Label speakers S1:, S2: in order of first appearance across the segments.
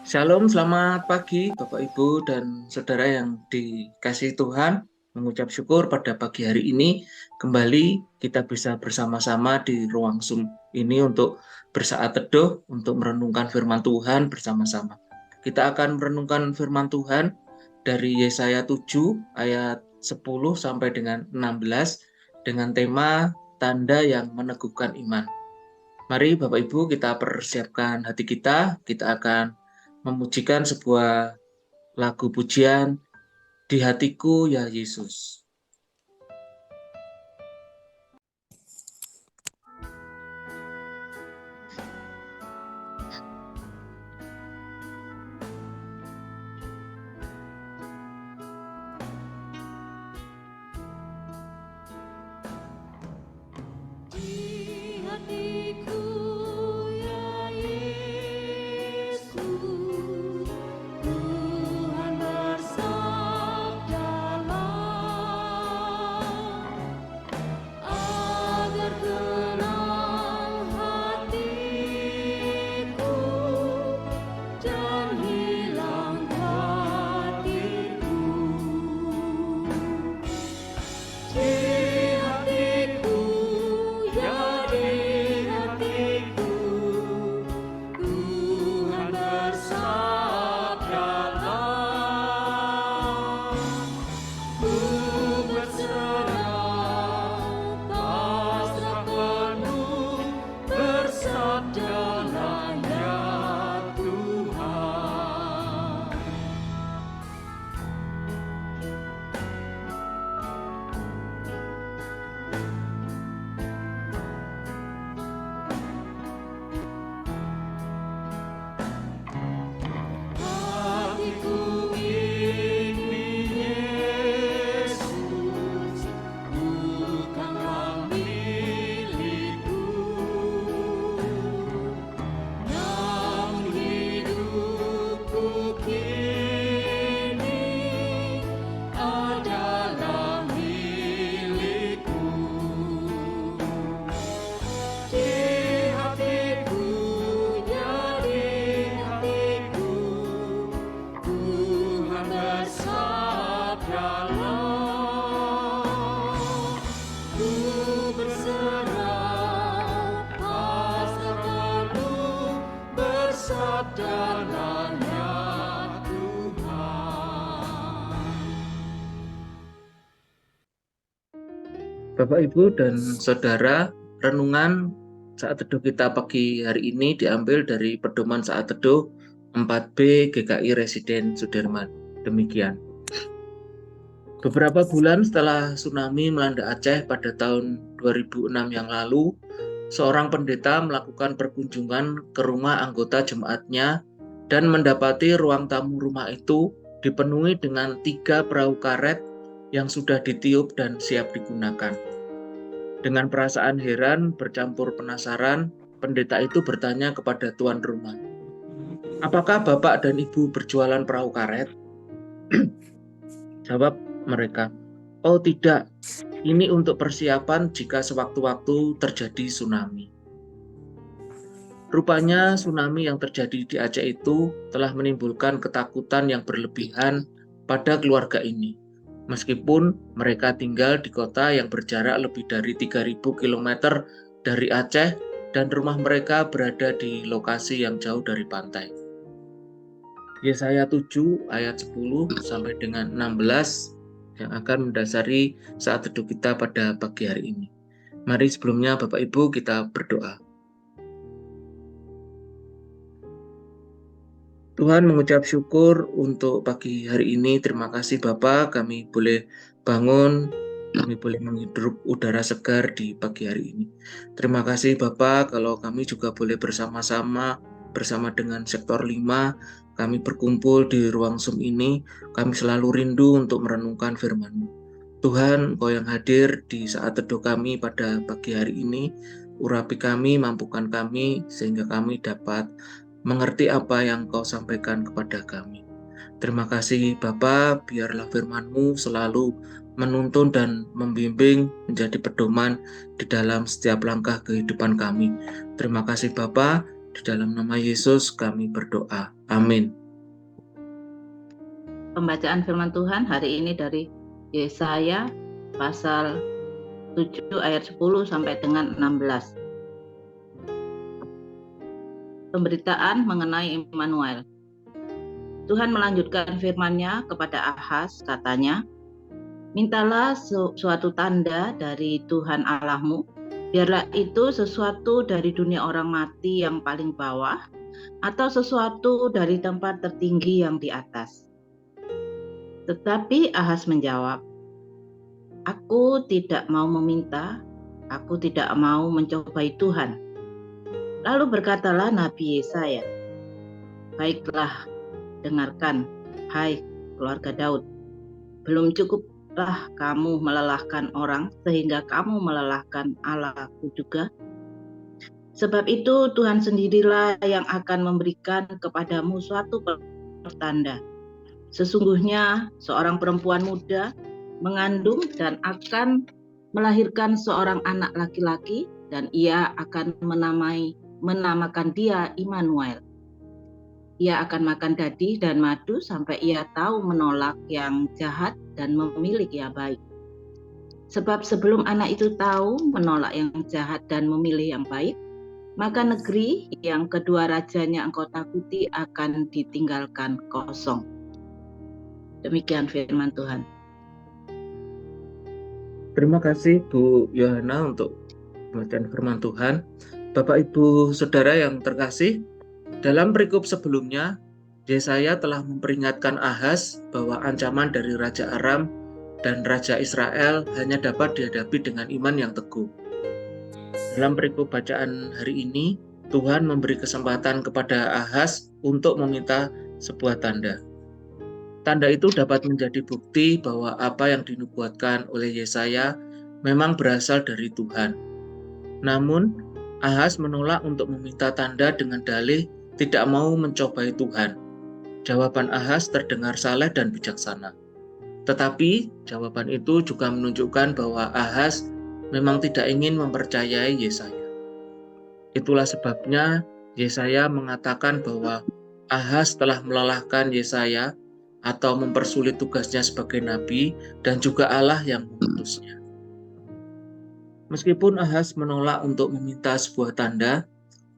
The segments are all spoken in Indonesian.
S1: Shalom, selamat pagi Bapak Ibu dan Saudara yang dikasihi Tuhan. Mengucap syukur pada pagi hari ini kembali kita bisa bersama-sama di ruang Zoom ini untuk bersaat teduh, untuk merenungkan firman Tuhan bersama-sama. Kita akan merenungkan firman Tuhan dari Yesaya 7 ayat 10 sampai dengan 16 dengan tema tanda yang meneguhkan iman. Mari Bapak Ibu kita persiapkan hati kita akan memujikan sebuah lagu pujian Di Hatiku Ya Yesus.
S2: Di hatiku ya Yesus, Tuhan bersabdalah, agar tenang hatiku dan hilang khawatirku. Di hatiku, ya di hatiku, Tuhan bersabdalah, ku berserah, pasrah penuh, bersabdalah ya Tuhan. Hatiku ingin Yesus, bukanlah milikku, namun hidupku kini adalah milikku. Di hatiku, ya di hatiku, Tuhan bersabdalah, ku berserah, pasrah penuh, bersabdalah ya Tuhan.
S1: Bapak Ibu dan Saudara, renungan saat teduh kita pagi hari ini diambil dari pedoman saat teduh 4B GKI Residen Sudirman. Demikian. Beberapa bulan setelah tsunami melanda Aceh pada tahun 2006 yang lalu, seorang pendeta melakukan perkunjungan ke rumah anggota jemaatnya dan mendapati ruang tamu rumah itu dipenuhi dengan 3 perahu karet yang sudah ditiup dan siap digunakan. Dengan perasaan heran bercampur penasaran, pendeta itu bertanya kepada tuan rumah, "Apakah Bapak dan Ibu berjualan perahu karet?" Jawab mereka, "Oh tidak, ini untuk persiapan jika sewaktu-waktu terjadi tsunami." Rupanya tsunami yang terjadi di Aceh itu telah menimbulkan ketakutan yang berlebihan pada keluarga ini. Meskipun mereka tinggal di kota yang berjarak lebih dari 3.000 km dari Aceh dan rumah mereka berada di lokasi yang jauh dari pantai. Yesaya 7 ayat 10 sampai dengan 16 yang akan mendasari saat teduh kita pada pagi hari ini. Mari sebelumnya Bapak Ibu kita berdoa. Tuhan, mengucap syukur untuk pagi hari ini. Terima kasih Bapak, kami boleh bangun, kami boleh menghirup udara segar di pagi hari ini. Terima kasih Bapak kalau kami juga boleh bersama-sama bersama dengan Sektor 5, kami berkumpul di ruang Zoom ini. Kami selalu rindu untuk merenungkan firman-Mu. Tuhan, Engkau yang hadir di saat teduh kami pada pagi hari ini. Urapi kami, mampukan kami, sehingga kami dapat mengerti apa yang Kau sampaikan kepada kami. Terima kasih Bapa, biarlah firman-Mu selalu menuntun dan membimbing menjadi pedoman di dalam setiap langkah kehidupan kami. Terima kasih Bapa, Di dalam nama Yesus kami berdoa. Amin.
S3: Pembacaan firman Tuhan hari ini dari Yesaya pasal 7 ayat 10 sampai dengan 16. Pemberitaan mengenai Immanuel. Tuhan melanjutkan firman-Nya kepada Ahaz, katanya, mintalah suatu tanda dari Tuhan Allahmu, biarlah itu sesuatu dari dunia orang mati yang paling bawah, atau sesuatu dari tempat tertinggi yang di atas. Tetapi Ahaz menjawab, aku tidak mau meminta, aku tidak mau mencobai Tuhan. Lalu berkatalah Nabi Yesaya, baiklah, dengarkan, hai keluarga Daud, belum cukuplah kamu melelahkan orang sehingga kamu melelahkan Allahku juga. Sebab itu Tuhan sendirilah yang akan memberikan kepadamu suatu pertanda. Sesungguhnya seorang perempuan muda mengandung dan akan melahirkan seorang anak laki-laki, dan ia akan menamakan dia Immanuel. Ia akan makan dadi dan madu sampai ia tahu menolak yang jahat dan memilih yang baik. Sebab sebelum anak itu tahu menolak yang jahat dan memilih yang baik, maka negeri yang kedua rajanya engkau takuti akan ditinggalkan kosong. Demikian firman Tuhan.
S1: Terima kasih Bu Yohana untuk pembacaan firman Tuhan. Bapak Ibu Saudara yang terkasih, dalam perikop sebelumnya, Yesaya telah memperingatkan Ahaz bahwa ancaman dari Raja Aram dan Raja Israel hanya dapat dihadapi dengan iman yang teguh. Dalam perikop bacaan hari ini, Tuhan memberi kesempatan kepada Ahaz untuk meminta sebuah tanda. Tanda itu dapat menjadi bukti bahwa apa yang dinubuatkan oleh Yesaya memang berasal dari Tuhan. Namun, Ahaz menolak untuk meminta tanda dengan dalih tidak mau mencobai Tuhan. Jawaban Ahaz terdengar saleh dan bijaksana. Tetapi, jawaban itu juga menunjukkan bahwa Ahaz memang tidak ingin mempercayai Yesaya. Itulah sebabnya Yesaya mengatakan bahwa Ahaz telah melelahkan Yesaya atau mempersulit tugasnya sebagai nabi, dan juga Allah yang mengutusnya. Meskipun Ahaz menolak untuk meminta sebuah tanda,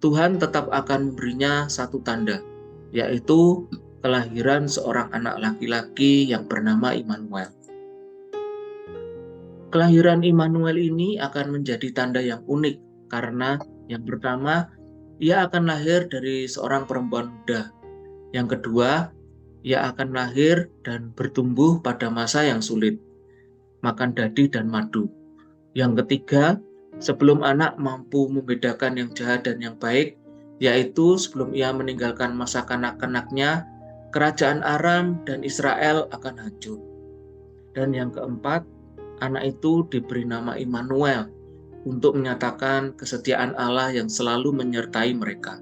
S1: Tuhan tetap akan memberinya satu tanda, yaitu kelahiran seorang anak laki-laki yang bernama Immanuel. Kelahiran Immanuel ini akan menjadi tanda yang unik, karena yang pertama, ia akan lahir dari seorang perempuan muda. Yang kedua, ia akan lahir dan bertumbuh pada masa yang sulit, makan dadi dan madu. Yang ketiga, sebelum anak mampu membedakan yang jahat dan yang baik, yaitu sebelum ia meninggalkan masa kanak-kanaknya, kerajaan Aram dan Israel akan hancur. Dan yang keempat, anak itu diberi nama Immanuel untuk menyatakan kesetiaan Allah yang selalu menyertai mereka.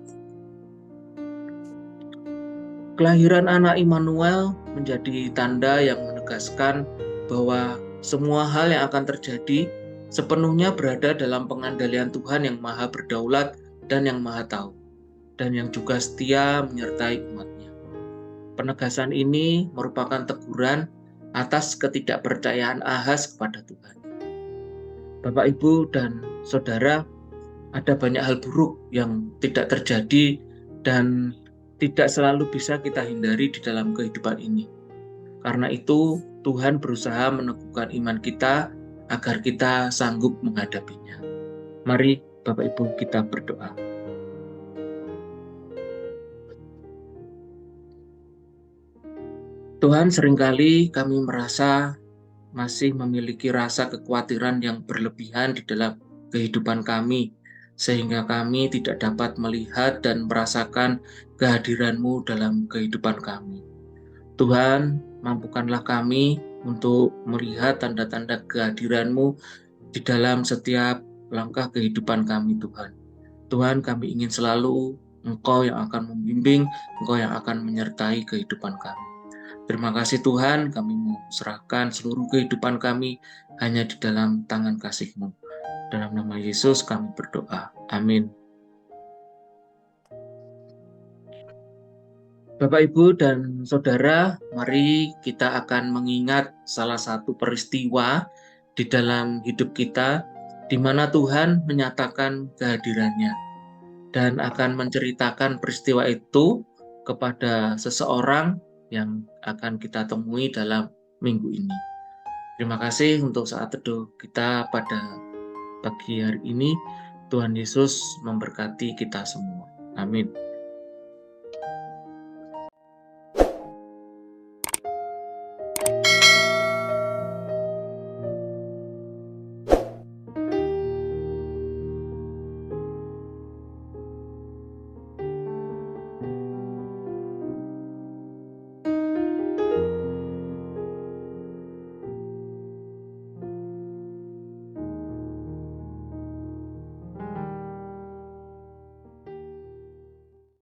S1: Kelahiran anak Immanuel menjadi tanda yang menegaskan bahwa semua hal yang akan terjadi sepenuhnya berada dalam pengandalian Tuhan yang Maha Berdaulat dan yang Maha Tahu, dan yang juga setia menyertai umatnya. Penegasan ini merupakan teguran atas ketidakpercayaan Ahaz kepada Tuhan. Bapak, Ibu, dan Saudara, ada banyak hal buruk yang tidak terjadi dan tidak selalu bisa kita hindari di dalam kehidupan ini. Karena itu, Tuhan berusaha meneguhkan iman kita agar kita sanggup menghadapinya. Mari Bapak Ibu kita berdoa. Tuhan, seringkali kami merasa masih memiliki rasa kekhawatiran yang berlebihan di dalam kehidupan kami, sehingga kami tidak dapat melihat dan merasakan kehadiran-Mu dalam kehidupan kami. Tuhan, mampukanlah kami untuk melihat tanda-tanda kehadiran-Mu di dalam setiap langkah kehidupan kami, Tuhan. Tuhan, kami ingin selalu Engkau yang akan membimbing, Engkau yang akan menyertai kehidupan kami. Terima kasih Tuhan, kami mau serahkan seluruh kehidupan kami hanya di dalam tangan kasih-Mu. Dalam nama Yesus kami berdoa. Amin. Bapak, Ibu, dan Saudara, mari kita akan mengingat salah satu peristiwa di dalam hidup kita di mana Tuhan menyatakan kehadirannya dan akan menceritakan peristiwa itu kepada seseorang yang akan kita temui dalam minggu ini. Terima kasih untuk saat teduh kita pada pagi hari ini. Tuhan Yesus memberkati kita semua. Amin.